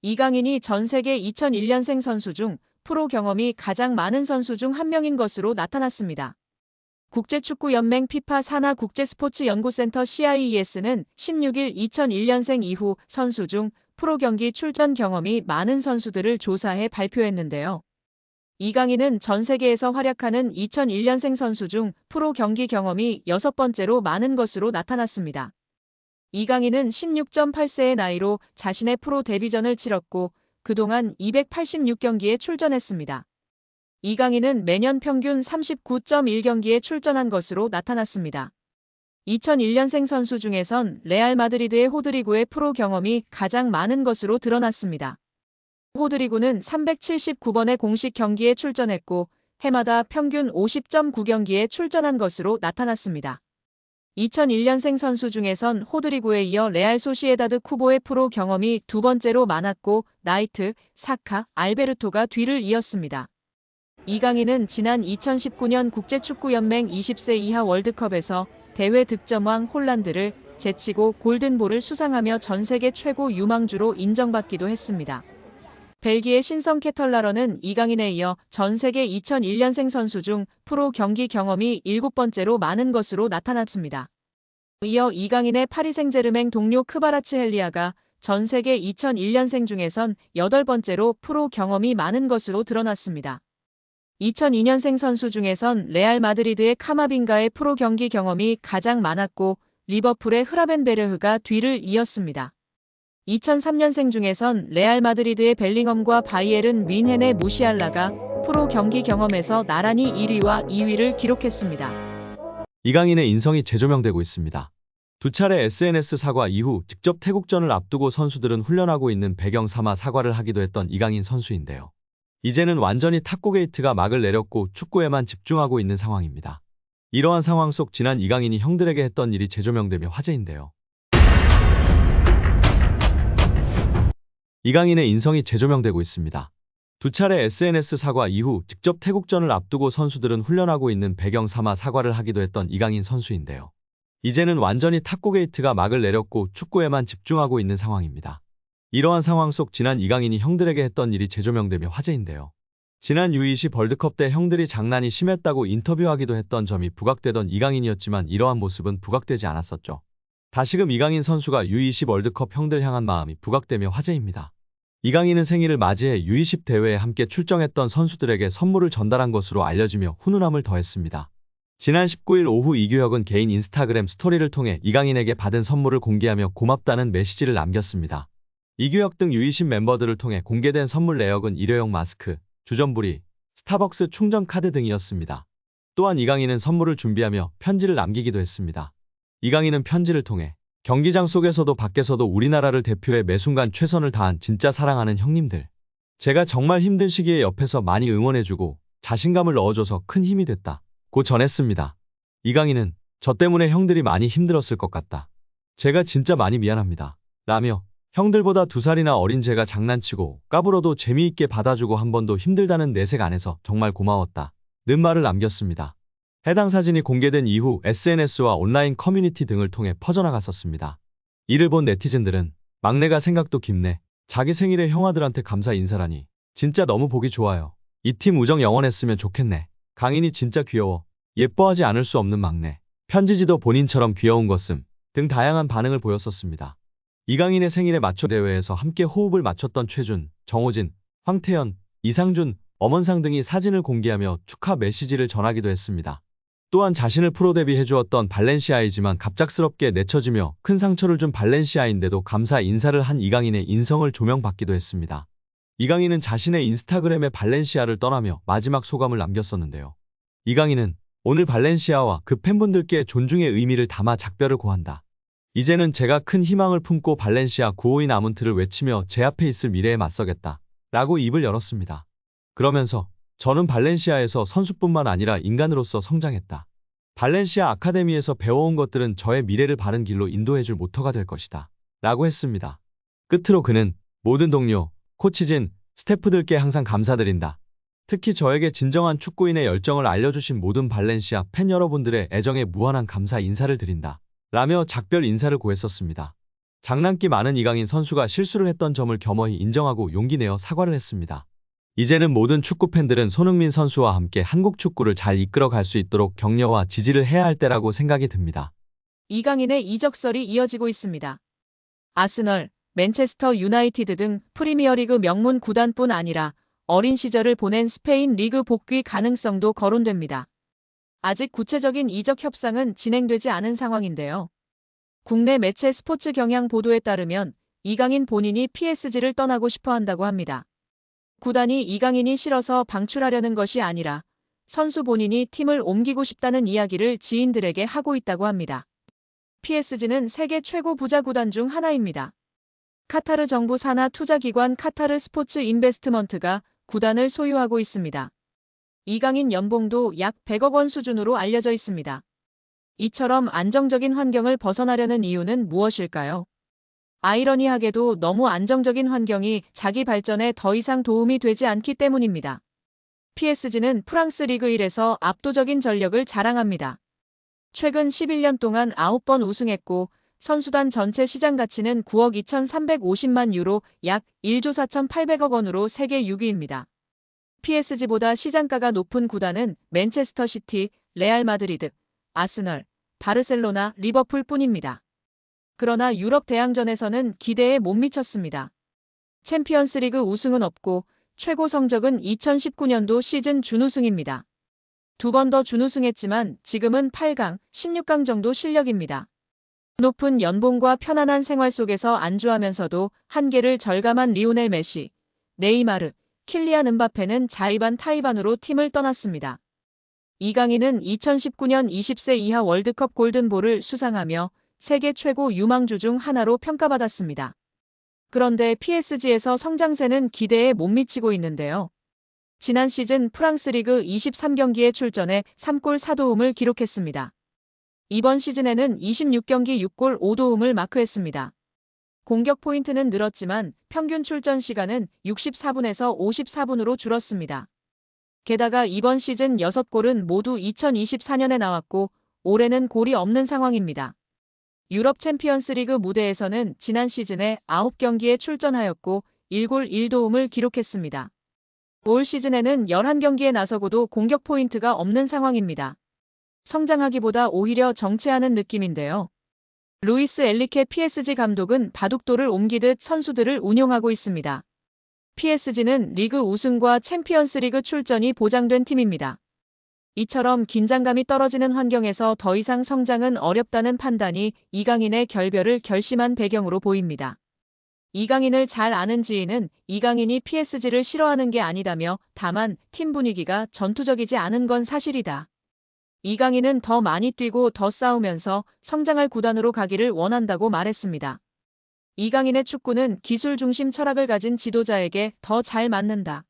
이강인이 전 세계 2001년생 선수 중 프로 경험이 가장 많은 선수 중 한 명인 것으로 나타났습니다. 국제축구연맹 피파 산하 국제스포츠연구센터 CIES는 16일 2001년생 이후 선수 중 프로 경기 출전 경험이 많은 선수들을 조사해 발표했는데요. 이강인은 전 세계에서 활약하는 2001년생 선수 중 프로 경기 경험이 6번째로 많은 것으로 나타났습니다. 이강인은 16.8세의 나이로 자신의 프로 데뷔전을 치렀고 그동안 286경기에 출전했습니다. 이강인은 매년 평균 39.1경기에 출전한 것으로 나타났습니다. 2001년생 선수 중에선 레알 마드리드의 호드리고의 프로 경험이 가장 많은 것으로 드러났습니다. 호드리고는 379번의 공식 경기에 출전했고 해마다 평균 50.9경기에 출전한 것으로 나타났습니다. 2001년생 선수 중에선 호드리고에 이어 레알 소시에다드 쿠보의 프로 경험이 두 번째로 많았고 나이트, 사카, 알베르토가 뒤를 이었습니다. 이강인은 지난 2019년 국제축구연맹 20세 이하 월드컵에서 대회 득점왕 홀란드를 제치고 골든볼을 수상하며 전 세계 최고 유망주로 인정받기도 했습니다. 벨기에 신성 케털라러는 이강인에 이어 전 세계 2001년생 선수 중 프로 경기 경험이 7번째로 많은 것으로 나타났습니다. 이어 이강인의 파리 생제르맹 동료 크바라츠헬리아가 전 세계 2001년생 중에선 8번째로 프로 경험이 많은 것으로 드러났습니다. 2002년생 선수 중에선 레알 마드리드의 카마빙가의 프로 경기 경험이 가장 많았고 리버풀의 흐라벤베르흐가 뒤를 이었습니다. 2003년생 중에선 레알 마드리드의 벨링엄과 바이에른 뮌헨의 무시알라가 프로 경기 경험에서 나란히 1위와 2위를 기록했습니다. 이강인의 인성이 재조명되고 있습니다. 두 차례 SNS 사과 이후 직접 태국전을 앞두고 선수들은 훈련하고 있는 배경 삼아 사과를 하기도 했던 이강인 선수인데요. 이제는 완전히 탁구 게이트가 막을 내렸고 축구에만 집중하고 있는 상황입니다. 이러한 상황 속 지난 이강인이 형들에게 했던 일이 재조명되며 화제인데요. 이강인의 인성이 재조명되고 있습니다. 두 차례 SNS 사과 이후 직접 태국전을 앞두고 선수들은 훈련하고 있는 배경 삼아 사과를 하기도 했던 이강인 선수인데요. 이제는 완전히 탁구 게이트가 막을 내렸고 축구에만 집중하고 있는 상황입니다. 이러한 상황 속 지난 이강인이 형들에게 했던 일이 재조명되며 화제인데요. 지난 U20 월드컵 때 형들이 장난이 심했다고 인터뷰하기도 했던 점이 부각되던 이강인이었지만 이러한 모습은 부각되지 않았었죠. 다시금 이강인 선수가 U20 월드컵 형들 향한 마음이 부각되며 화제입니다. 이강인은 생일을 맞이해 U20 대회에 함께 출정했던 선수들에게 선물을 전달한 것으로 알려지며 훈훈함을 더했습니다. 지난 19일 오후 이규혁은 개인 인스타그램 스토리를 통해 이강인에게 받은 선물을 공개하며 고맙다는 메시지를 남겼습니다. 이규혁 등 U20 멤버들을 통해 공개된 선물 내역은 일회용 마스크, 주전부리, 스타벅스 충전 카드 등이었습니다. 또한 이강인은 선물을 준비하며 편지를 남기기도 했습니다. 이강인은 편지를 통해 경기장 속에서도 밖에서도 우리나라를 대표해 매순간 최선을 다한 진짜 사랑하는 형님들. 제가 정말 힘든 시기에 옆에서 많이 응원해주고 자신감을 넣어줘서 큰 힘이 됐다. 고 전했습니다. 이강인은 저 때문에 형들이 많이 힘들었을 것 같다. 제가 진짜 많이 미안합니다. 라며 형들보다 2살이나 어린 제가 장난치고 까불어도 재미있게 받아주고 한 번도 힘들다는 내색 안 해서 정말 고마웠다. 는 말을 남겼습니다. 해당 사진이 공개된 이후 SNS와 온라인 커뮤니티 등을 통해 퍼져나갔었습니다. 이를 본 네티즌들은 막내가 생각도 깊네. 자기 생일에 형아들한테 감사 인사라니. 진짜 너무 보기 좋아요. 이 팀 우정 영원했으면 좋겠네. 강인이 진짜 귀여워. 예뻐하지 않을 수 없는 막내. 편지지도 본인처럼 귀여운 것음 등 다양한 반응을 보였었습니다. 이강인의 생일에 맞춰 대회에서 함께 호흡을 맞췄던 최준, 정호진, 황태현, 이상준, 엄원상 등이 사진을 공개하며 축하 메시지를 전하기도 했습니다. 또한 자신을 프로 데뷔해주었던 발렌시아이지만 갑작스럽게 내쳐지며 큰 상처를 준 발렌시아인데도 감사 인사를 한 이강인의 인성을 조명받기도 했습니다. 이강인은 자신의 인스타그램에 발렌시아를 떠나며 마지막 소감을 남겼었는데요. 이강인은 오늘 발렌시아와 그 팬분들께 존중의 의미를 담아 작별을 고한다. 이제는 제가 큰 희망을 품고 발렌시아 952 아문트를 외치며 제 앞에 있을 미래에 맞서겠다. 라고 입을 열었습니다. 그러면서 저는 발렌시아에서 선수뿐만 아니라 인간으로서 성장했다. 발렌시아 아카데미에서 배워온 것들은 저의 미래를 바른 길로 인도해줄 모터가 될 것이다. 라고 했습니다. 끝으로 그는 모든 동료, 코치진, 스태프들께 항상 감사드린다. 특히 저에게 진정한 축구인의 열정을 알려주신 모든 발렌시아 팬 여러분들의 애정에 무한한 감사 인사를 드린다. 라며 작별 인사를 고했었습니다. 장난기 많은 이강인 선수가 실수를 했던 점을 겸허히 인정하고 용기 내어 사과를 했습니다. 이제는 모든 축구 팬들은 손흥민 선수와 함께 한국 축구를 잘 이끌어 갈 수 있도록 격려와 지지를 해야 할 때라고 생각이 듭니다. 이강인의 이적설이 이어지고 있습니다. 아스널, 맨체스터 유나이티드 등 프리미어리그 명문 구단뿐 아니라 어린 시절을 보낸 스페인 리그 복귀 가능성도 거론됩니다. 아직 구체적인 이적 협상은 진행되지 않은 상황인데요. 국내 매체 스포츠 경향 보도에 따르면 이강인 본인이 PSG를 떠나고 싶어 한다고 합니다. 구단이 이강인이 싫어서 방출하려는 것이 아니라 선수 본인이 팀을 옮기고 싶다는 이야기를 지인들에게 하고 있다고 합니다. PSG는 세계 최고 부자 구단 중 하나입니다. 카타르 정부 산하 투자기관 카타르 스포츠 인베스트먼트가 구단을 소유하고 있습니다. 이강인 연봉도 약 100억 원 수준으로 알려져 있습니다. 이처럼 안정적인 환경을 벗어나려는 이유는 무엇일까요? 아이러니하게도 너무 안정적인 환경이 자기 발전에 더 이상 도움이 되지 않기 때문입니다. PSG는 프랑스 리그 1에서 압도적인 전력을 자랑합니다. 최근 11년 동안 9번 우승했고 선수단 전체 시장 가치는 9억 2,350만 유로 약 1조 4,800억 원으로 세계 6위입니다. PSG보다 시장가가 높은 구단은 맨체스터 시티, 레알 마드리드, 아스널, 바르셀로나, 리버풀 뿐입니다. 그러나 유럽 대항전에서는 기대에 못 미쳤습니다. 챔피언스리그 우승은 없고 최고 성적은 2019년도 시즌 준우승입니다. 두 번 더 준우승했지만 지금은 8강, 16강 정도 실력입니다. 높은 연봉과 편안한 생활 속에서 안주하면서도 한계를 절감한 리오넬 메시, 네이마르, 킬리안 은바페는 자의반 타의반으로 팀을 떠났습니다. 이강인은 2019년 20세 이하 월드컵 골든볼을 수상하며 세계 최고 유망주 중 하나로 평가받았습니다. 그런데 PSG에서 성장세는 기대에 못 미치고 있는데요. 지난 시즌 프랑스 리그 23경기에 출전해 3골 4도움을 기록했습니다. 이번 시즌에는 26경기 6골 5도움을 마크했습니다. 공격 포인트는 늘었지만 평균 출전 시간은 64분에서 54분으로 줄었습니다. 게다가 이번 시즌 6골은 모두 2024년에 나왔고 올해는 골이 없는 상황입니다. 유럽 챔피언스리그 무대에서는 지난 시즌에 9경기에 출전하였고 1골 1도움을 기록했습니다. 올 시즌에는 11경기에 나서고도 공격 포인트가 없는 상황입니다. 성장하기보다 오히려 정체하는 느낌인데요. 루이스 엘리케 PSG 감독은 바둑돌을 옮기듯 선수들을 운용하고 있습니다. PSG는 리그 우승과 챔피언스리그 출전이 보장된 팀입니다. 이처럼 긴장감이 떨어지는 환경에서 더 이상 성장은 어렵다는 판단이 이강인의 결별을 결심한 배경으로 보입니다. 이강인을 잘 아는 지인은 이강인이 PSG를 싫어하는 게 아니다며 다만 팀 분위기가 전투적이지 않은 건 사실이다. 이강인은 더 많이 뛰고 더 싸우면서 성장할 구단으로 가기를 원한다고 말했습니다. 이강인의 축구는 기술 중심 철학을 가진 지도자에게 더 잘 맞는다.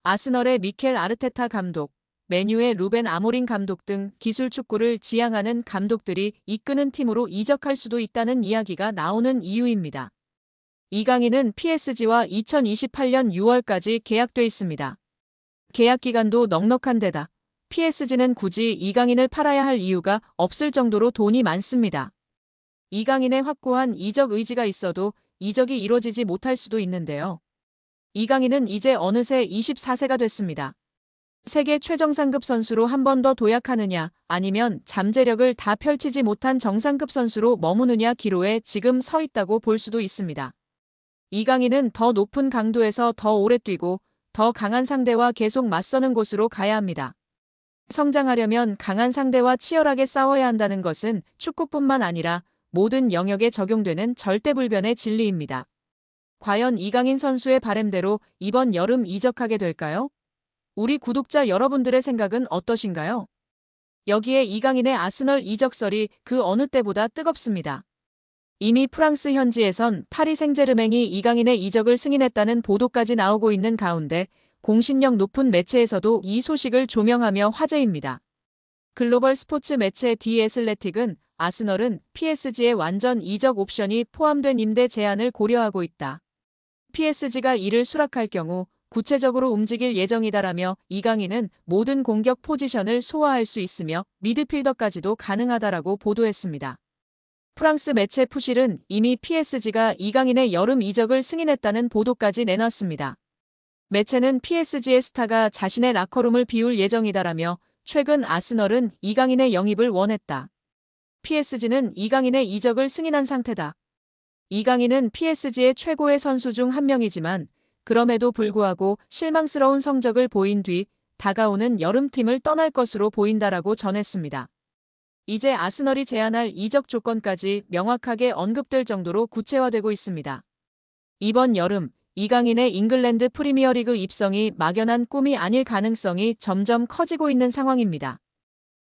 아스널의 미켈 아르테타 감독, 맨유의 루벤 아모린 감독 등 기술 축구를 지향하는 감독들이 이끄는 팀으로 이적할 수도 있다는 이야기가 나오는 이유입니다. 이강인은 PSG와 2028년 6월까지 계약돼 있습니다. 계약 기간도 넉넉한 데다 PSG는 굳이 이강인을 팔아야 할 이유가 없을 정도로 돈이 많습니다. 이강인의 확고한 이적 의지가 있어도 이적이 이뤄지지 못할 수도 있는데요. 이강인은 이제 어느새 24세가 됐습니다. 세계 최정상급 선수로 한 번 더 도약하느냐 아니면 잠재력을 다 펼치지 못한 정상급 선수로 머무느냐 기로에 지금 서 있다고 볼 수도 있습니다. 이강인은 더 높은 강도에서 더 오래 뛰고 더 강한 상대와 계속 맞서는 곳으로 가야 합니다. 성장하려면 강한 상대와 치열하게 싸워야 한다는 것은 축구뿐만 아니라 모든 영역에 적용되는 절대불변의 진리입니다. 과연 이강인 선수의 바람대로 이번 여름 이적하게 될까요? 우리 구독자 여러분들의 생각은 어떠신가요? 여기에 이강인의 아스널 이적설이 그 어느 때보다 뜨겁습니다. 이미 프랑스 현지에선 파리 생제르맹이 이강인의 이적을 승인했다는 보도까지 나오고 있는 가운데 공신력 높은 매체에서도 이 소식을 조명하며 화제입니다. 글로벌 스포츠 매체 디 애슬레틱은 아스널은 PSG의 완전 이적 옵션이 포함된 임대 제한을 고려하고 있다. PSG가 이를 수락할 경우 구체적으로 움직일 예정이다라며 이강인은 모든 공격 포지션을 소화할 수 있으며 미드필더까지도 가능하다라고 보도했습니다. 프랑스 매체 푸실은 이미 PSG가 이강인의 여름 이적을 승인했다는 보도까지 내놨습니다. 매체는 PSG의 스타가 자신의 라커룸을 비울 예정이다라며 최근 아스널은 이강인의 영입을 원했다. PSG는 이강인의 이적을 승인한 상태다. 이강인은 PSG의 최고의 선수 중 한 명이지만 그럼에도 불구하고 실망스러운 성적을 보인 뒤 다가오는 여름팀을 떠날 것으로 보인다라고 전했습니다. 이제 아스널이 제안할 이적 조건까지 명확하게 언급될 정도로 구체화되고 있습니다. 이번 여름 이강인의 잉글랜드 프리미어리그 입성이 막연한 꿈이 아닐 가능성이 점점 커지고 있는 상황입니다.